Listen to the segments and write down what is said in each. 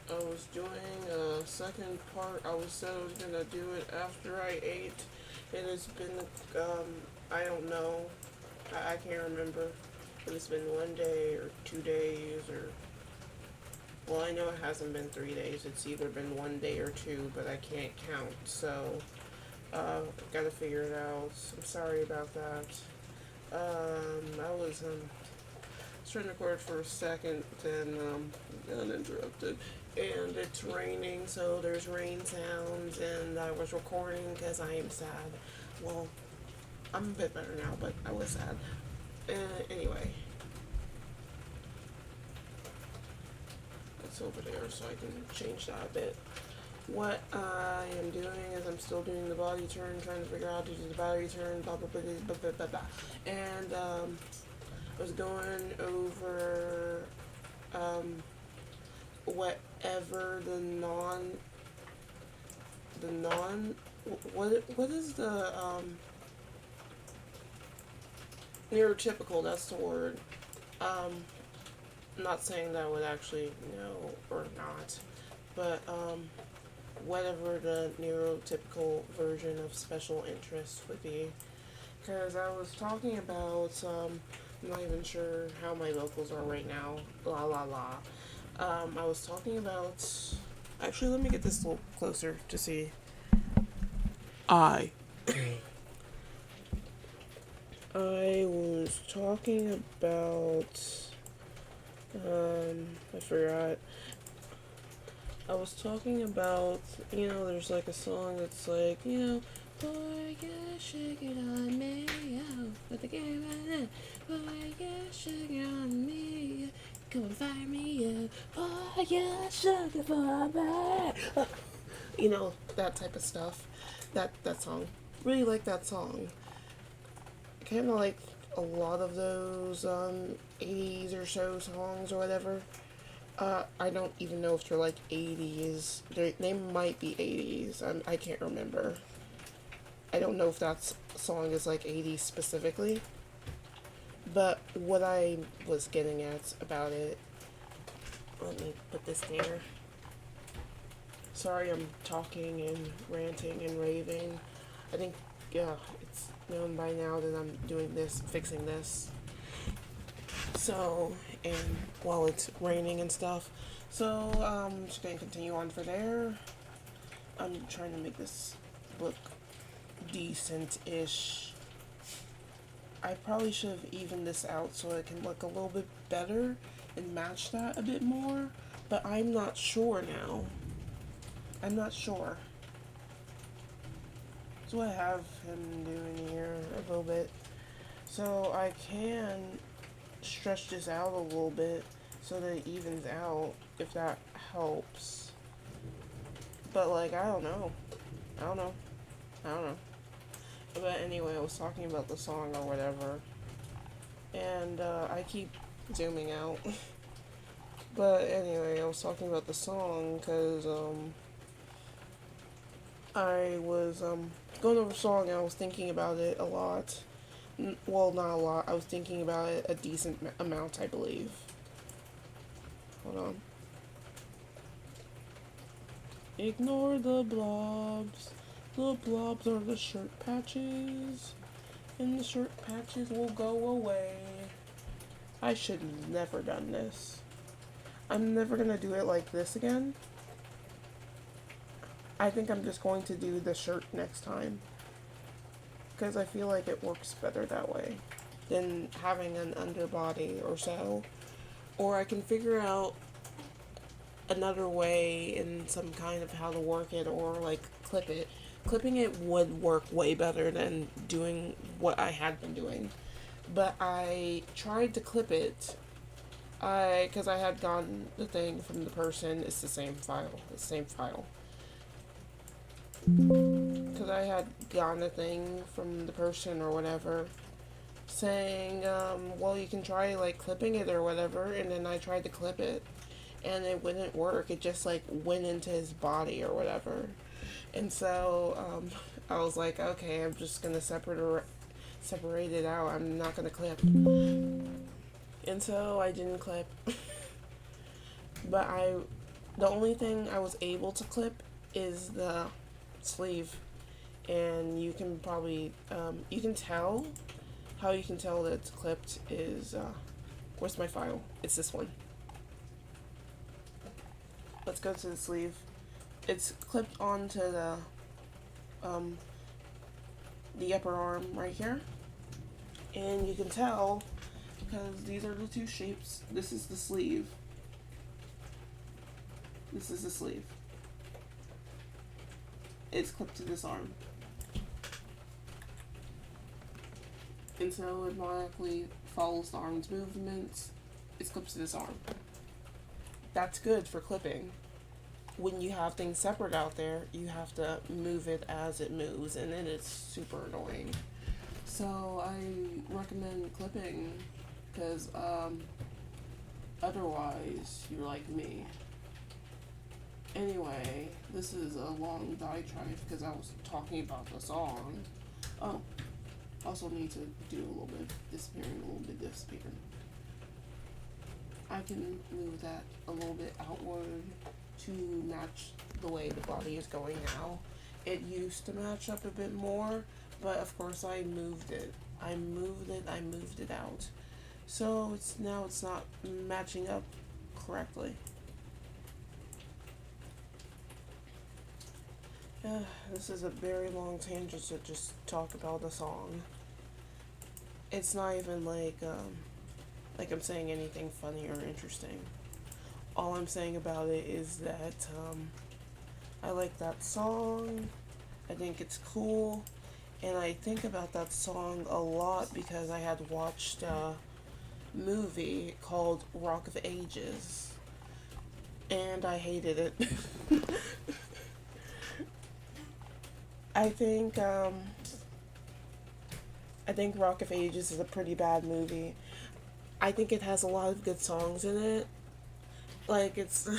I was doing a second part. I was said I was gonna do it after I ate. It has been, I don't know. I can't remember. If it's been 1 day or 2 days or. Well, I know it hasn't been 3 days. It's either been 1 day or two, but I can't count. So, gotta figure it out. I'm sorry about that. I was trying to record for a second, then got interrupted. And it's raining, so there's rain sounds, and I was recording because I am sad. Well, I'm a bit better now, but I was sad. Anyway, it's over there, so I can change that a bit. What I am doing is I'm still doing the body turn, trying to figure out how to do the body turn, blah blah blah blah blah blah blah. And I was going over whatever the non what is the neurotypical, that's the word. I'm not saying that I would actually know or not, but whatever the neurotypical version of special interest would be. Because I was talking about, I'm not even sure how my vocals are right now, la la la. I was talking about, actually, let me get this a little closer to see. I. I was talking about, I forgot. I was talking about, there's like a song that's like, boy, yeah, shake it on me, yo, but the game right now, boy, yeah, shake it on me, come and fire me, yo, boy, yeah, shake it for me, that type of stuff, that song, really like that song, kind of like a lot of those, 80s or so songs or whatever. I don't even know if they're like 80s. They might be 80s. I can't remember. I don't know if that song is like 80s specifically. But what I was getting at about it, let me put this there. Sorry, I'm talking and ranting and raving. I think, yeah, it's known by now that I'm doing this, fixing this. So, and while it's raining and stuff. So, I'm just going to continue on for there. I'm trying to make this look decent-ish. I probably should have evened this out so it can look a little bit better and match that a bit more, but I'm not sure now. I'm not sure. So I have him doing here a little bit. So I can stretch this out a little bit so that it evens out, if that helps. But like, I don't know. I don't know. I don't know. But anyway, I was talking about the song or whatever. And I keep zooming out. But anyway, I was talking about the song because I was going over the song and I was thinking about it a lot. Well, not a lot. I was thinking about it a decent amount, I believe. Hold on. Ignore the blobs. The blobs are the shirt patches. And the shirt patches will go away. I should have never done this. I'm never gonna do it like this again. I think I'm just going to do the shirt next time. Because I feel like it works better that way than having an underbody or so. Or I can figure out another way in some kind of how to work it or like clip it. Clipping it would work way better than doing what I had been doing. But I tried to clip it because I had gotten the thing from the person. It's the same file. Because I had gotten a thing from the person or whatever saying, well, you can try like clipping it or whatever. And then I tried to clip it and it wouldn't work. It just like went into his body or whatever. And so I was like, okay, I'm just gonna separate it out. I'm not gonna clip. And so I didn't clip. But I The only thing I was able to clip is the sleeve, and you can probably you can tell how you can tell that it's clipped is where's my file? It's this one. Let's go to the sleeve. It's clipped onto um, the upper arm right here, and you can tell because these are the two shapes. This is the sleeve. This is the sleeve. It's clipped to this arm. And so it automatically follows the arm's movements. It's clipped to this arm. That's good for clipping. When you have things separate out there, you have to move it as it moves, and then it's super annoying. So I recommend clipping because otherwise you're like me. Anyway, this is a long diatribe because I was talking about the song. Oh, also need to do a little bit of disappearing, a little bit disappearing. I can move that a little bit outward to match the way the body is going now. It used to match up a bit more, but of course I moved it. I moved it out. So it's not matching up correctly. This is a very long tangent to just talk about the song. It's not even like I'm saying anything funny or interesting. All I'm saying about it is that I like that song. I think it's cool, and I think about that song a lot because I had watched a movie called Rock of Ages, and I hated it. I think Rock of Ages is a pretty bad movie. I think it has a lot of good songs in it. Like, it's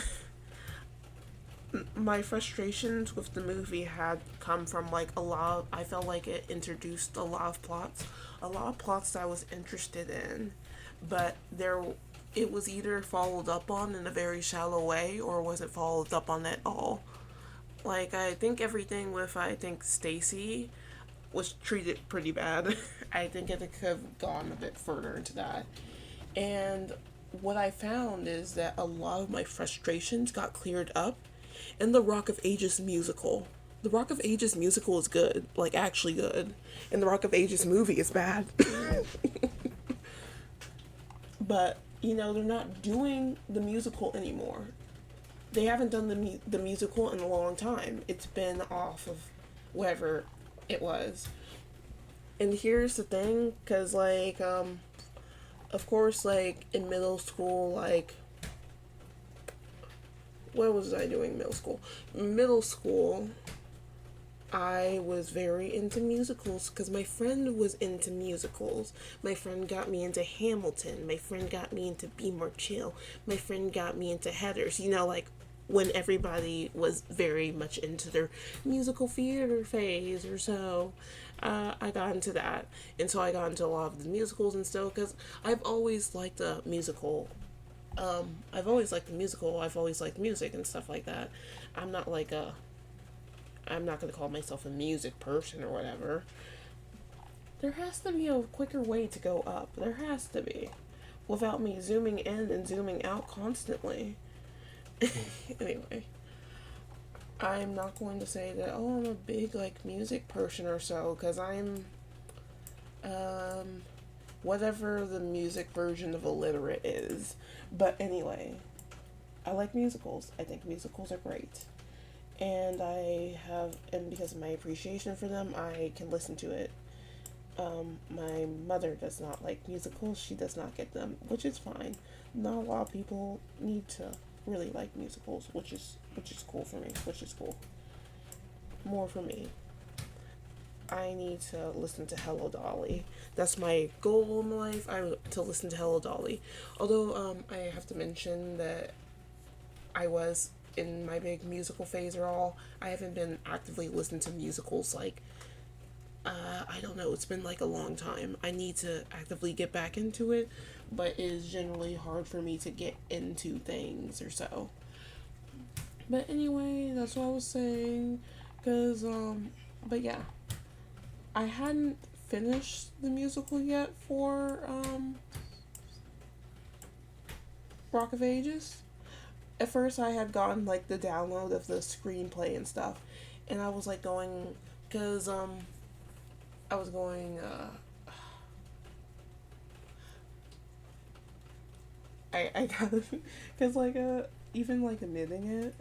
my frustrations with the movie had come from like I felt like it introduced a lot of plots that I was interested in, but it was either followed up on in a very shallow way or wasn't followed up on at all. Like, I think everything with Stacy was treated pretty bad. I think it could have gone a bit further into that. And what I found is that a lot of my frustrations got cleared up in the Rock of Ages musical. The Rock of Ages musical is good, like actually good, and the Rock of Ages movie is bad. But, they're not doing the musical anymore. They haven't done the musical in a long time. It's been off of whatever it was. And here's the thing, because, of course, in middle school, what was I doing in middle school? Middle school, I was very into musicals because my friend was into musicals. My friend got me into Hamilton. My friend got me into Be More Chill. My friend got me into Heathers. When everybody was very much into their musical theater phase or so, I got into that. And so I got into a lot of the musicals and stuff because I've always liked the musical. I've always liked the musical. I've always liked music and stuff like that. I'm not going to call myself a music person or whatever. There has to be a quicker way to go up. There has to be. Without me zooming in and zooming out constantly. Anyway, I'm not going to say that, I'm a big, music person or so, because I'm, whatever the music version of illiterate is. But anyway, I like musicals. I think musicals are great. And because of my appreciation for them, I can listen to it. My mother does not like musicals. She does not get them, which is fine. Not a lot of people need to really like musicals, which is cool for me, which is cool. More for me. I need to listen to Hello Dolly. That's my goal in life. To listen to Hello Dolly. Although I have to mention that I was in my big musical phase or all. I haven't been actively listening to musicals I don't know, it's been a long time. I need to actively get back into it, but it is generally hard for me to get into things or so. But anyway, that's what I was saying. Cause but yeah, I hadn't finished the musical yet for Rock of Ages. At first, I had gotten like the download of the screenplay and stuff, and I was like going, cause I was going I got cause like even like admitting it,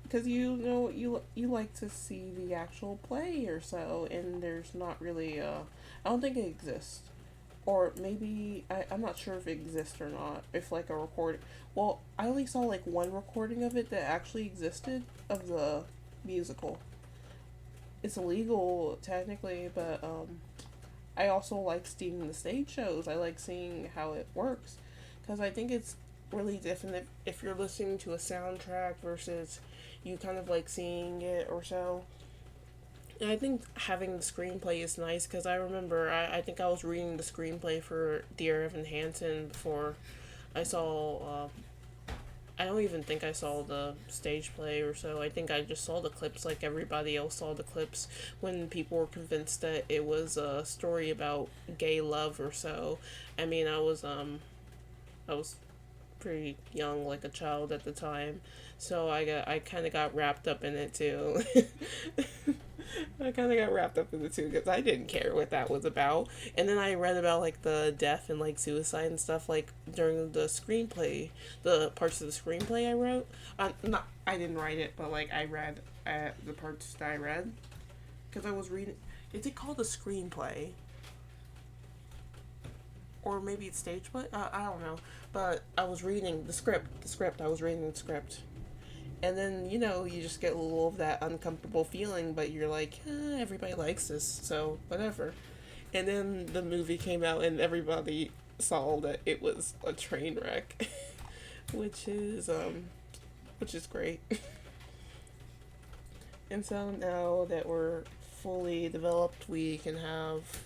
because you know you like to see the actual play or so, and there's not really I don't think it exists, or maybe I'm not sure if it exists or not, if like a record, well, I only saw like one recording of it that actually existed of the musical. It's illegal technically, but I also like seeing the stage shows. I like seeing how it works, because I think it's really different if you're listening to a soundtrack versus you kind of like seeing it or so. And I think having the screenplay is nice, because I remember I think I was reading the screenplay for Dear Evan Hansen before I saw. I don't even think I saw the stage play or so. I think I just saw the clips like everybody else saw the clips when people were convinced that it was a story about gay love or so. I mean, I was pretty young, like a child at the time, so I kind of got wrapped up in it too. I kind of got wrapped up in it too, because I didn't care what that was about. And then I read about like the death and like suicide and stuff like during the screenplay, the parts of the screenplay I wrote. Not I didn't write it, but like I read the parts that I read, because I was reading. Is it called a screenplay? Or maybe it's stage play? I don't know. But I was reading the script. I was reading the script. And then, you know, you just get a little of that uncomfortable feeling, but you're like, everybody likes this, so whatever. And then the movie came out, and everybody saw that it was a train wreck, which is great. And so now that we're fully developed, we can have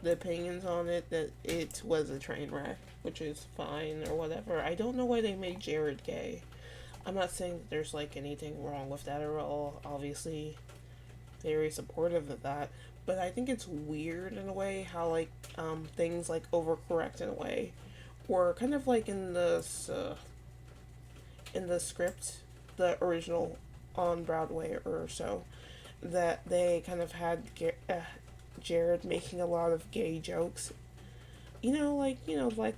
the opinions on it that it was a train wreck, which is fine or whatever. I don't know why they made Jared gay. I'm not saying that there's like anything wrong with that at all. Obviously, very supportive of that. But I think it's weird in a way how like things like overcorrect in a way, or kind of like in the script, the original on Broadway or so, that they kind of had Jared making a lot of gay jokes. Like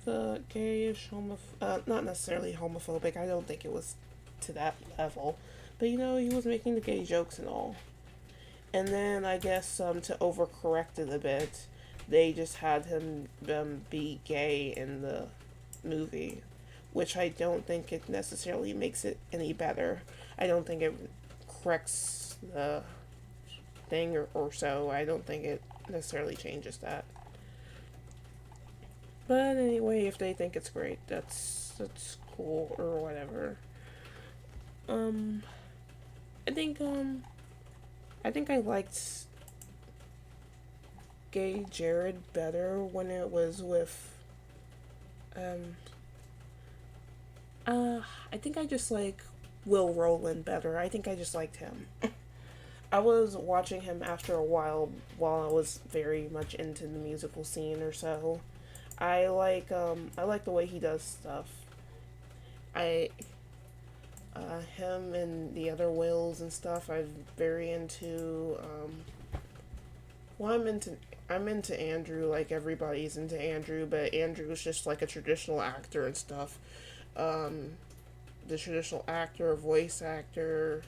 the gayish not necessarily homophobic. I don't think it was to that level, but he was making the gay jokes and all. And then I guess to overcorrect it a bit, they just had him be gay in the movie, which I don't think it necessarily makes it any better. I don't think it corrects the thing or so. I don't think it necessarily changes that. But anyway, if they think it's great, that's cool or whatever. Um, I think I liked Gay Jared better when it was with um I think I just like Will Rowland better. I think I just liked him. I was watching him after a while I was very much into the musical scene or so. I like the way he does stuff. I Him and the other Wills and stuff. I'm very into well, I'm into Andrew, like everybody's into Andrew, but Andrew's just like a traditional actor and stuff. Um the traditional actor, voice actor,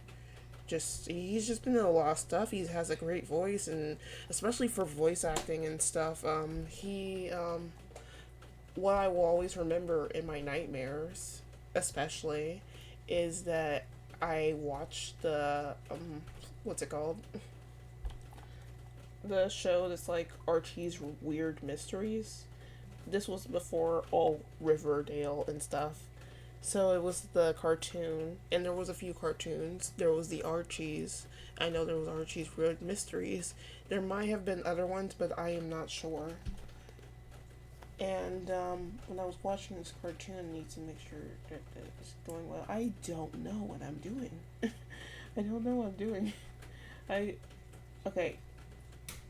just he's just been in a lot of stuff. He has a great voice, and especially for voice acting and stuff. He What I will always remember in my nightmares, especially, is that I watched the what's it called? The show that's like Archie's Weird Mysteries. This was before all Riverdale and stuff. So it was the cartoon, and there was a few cartoons. There was the Archies. I know there was Archie's Weird Mysteries. There might have been other ones, but I am not sure. And when I was watching this cartoon, I need to make sure that it's going well. I don't know what I'm doing. I don't know what I'm doing. I okay.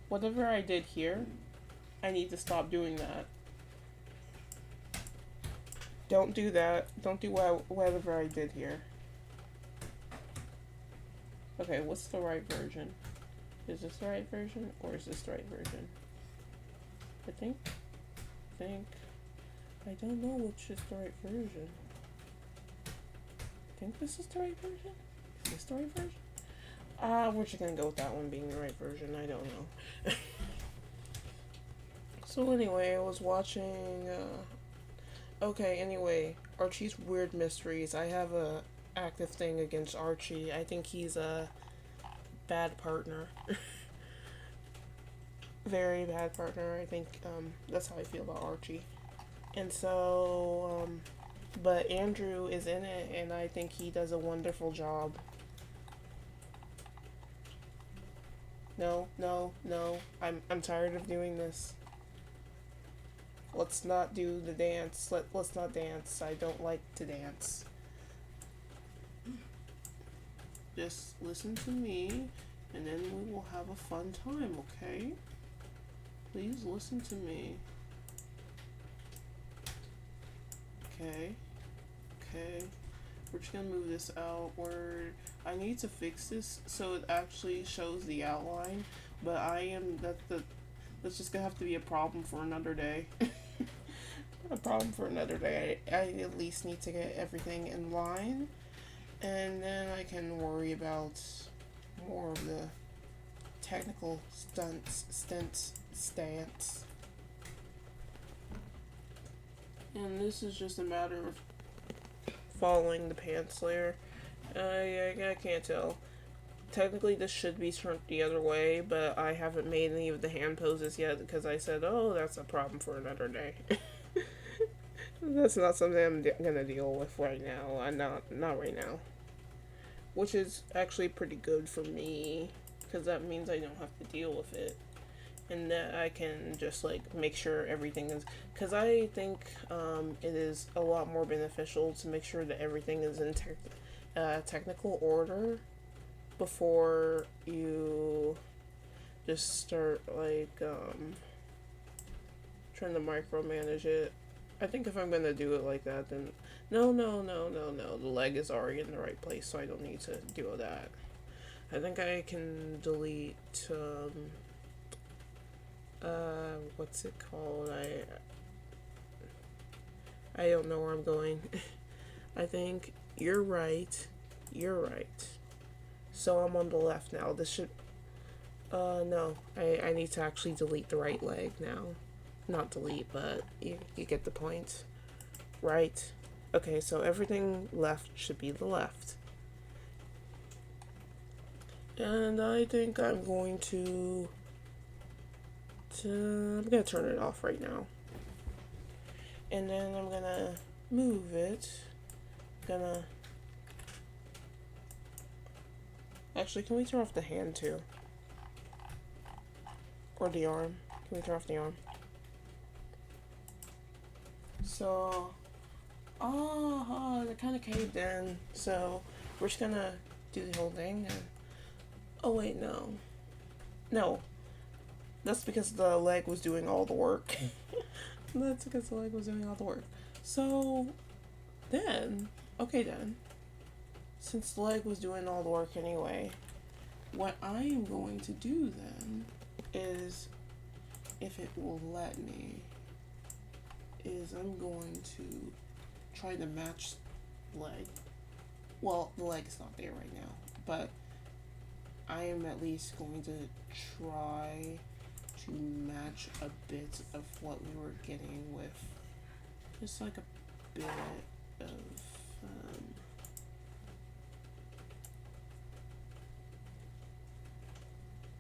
Whatever I did here, I need to stop doing that. Don't do that. Don't do whatever I did here. Okay, what's the right version? Is this the right version or is this the right version? I think I don't know which is the right version. I think this is the right version. Is this the right version? We're just gonna go with that one being the right version. I don't know. So anyway, I was watching. Okay. Anyway, Archie's Weird Mysteries. I have a active thing against Archie. I think he's a bad partner. Very bad partner. I think that's how I feel about Archie. And so, but Andrew is in it, and I think he does a wonderful job. No, no, no. I'm tired of doing this. Let's not do the dance. Let's not dance. I don't like to dance. Just listen to me, and then we will have a fun time, okay? Please listen to me. Okay. Okay. We're just gonna move this outward. I need to fix this so it actually shows the outline, but that's just gonna have to be a problem for another day. A problem for another day. I at least need to get everything in line, and then I can worry about more of the technical stance. And this is just a matter of following the pants layer. I can't tell. Technically, this should be turned the other way, but I haven't made any of the hand poses yet because I said, oh, that's a problem for another day. That's not something I'm gonna deal with right now. I'm not right now. Which is actually pretty good for me, because that means I don't have to deal with it. And that I can just, like, make sure everything is... Because I think it is a lot more beneficial to make sure that everything is in technical order before you just start, like, trying to micromanage it. I think if I'm gonna do it like that, then no. The leg is already in the right place, so I don't need to deal with that. I think I can delete. What's it called? I don't know where I'm going. I think you're right. You're right. So I'm on the left now. This should. No. I need to actually delete the right leg now. Not delete, but you get the point. Right. Okay, so everything left should be the left. And I think I'm going to I'm gonna turn it off right now. And then I'm gonna move it. Actually, can we turn off the hand too? Or the arm? Can we turn off the arm? So, that kind of caved in. So, we're just gonna do the whole thing. And, oh, wait, no. No. That's because the leg was doing all the work. That's because the leg was doing all the work. So, then, okay then. Since the leg was doing all the work anyway, what I am going to do then is, if it will let me, is I'm going to try to match the leg. Well, the leg is not there right now, but I am at least going to try to match a bit of what we were getting with just like a bit of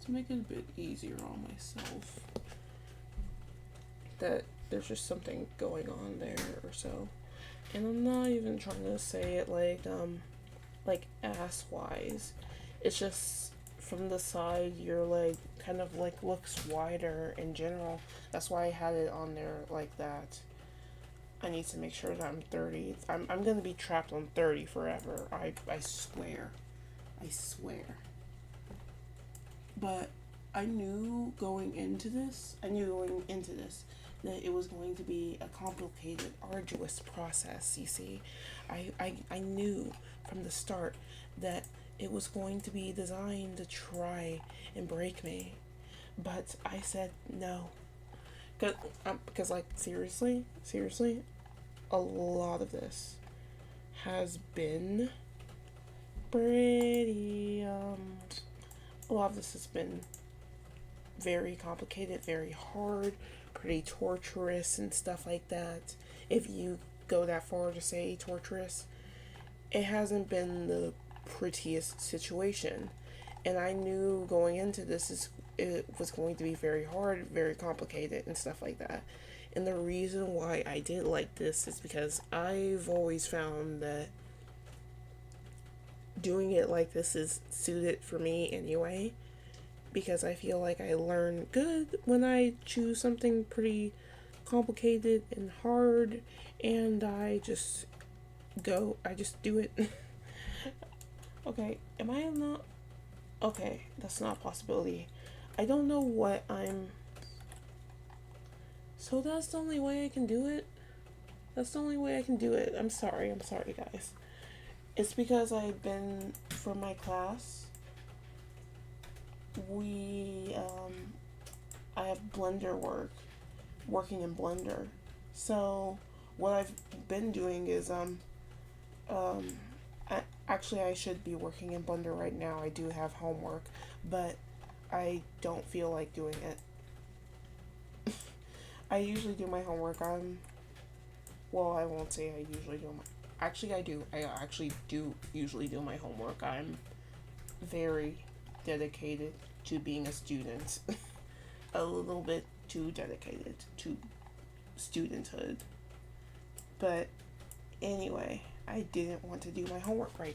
to make it a bit easier on myself, that there's just something going on there or so. And I'm not even trying to say it like ass wise. It's just from the side your leg kind of like looks wider in general. That's why I had it on there like that. I need to make sure that I'm 30. I'm gonna be trapped on 30 forever. I swear. I swear. But I knew going into this that it was going to be a complicated, arduous process, you see. I knew from the start that it was going to be designed to try and break me. But I said no. Because like, seriously, a lot of this has been pretty, a lot of this has been very complicated, very hard, pretty torturous and stuff like that. If you go that far to say torturous, it hasn't been the prettiest situation. And I knew going into this it was going to be very hard, very complicated and stuff like that. And the reason why I did like this is because I've always found that doing it like this is suited for me anyway, because I feel like I learn good when I choose something pretty complicated and hard, and I just do it. Okay, am I not? Okay, that's not a possibility. I don't know what I'm... So that's the only way I can do it? That's the only way I can do it. I'm sorry, guys. It's because I've been, for my class, I have Blender working in Blender. So what I've been doing is, actually I should be working in Blender right now. I do have homework, but I don't feel like doing it. I usually do my homework. Well, I won't say I usually do my... Actually, I do. I actually do usually do my homework. I'm very dedicated to being a student. A little bit too dedicated to studenthood. But anyway, I didn't want to do my homework right.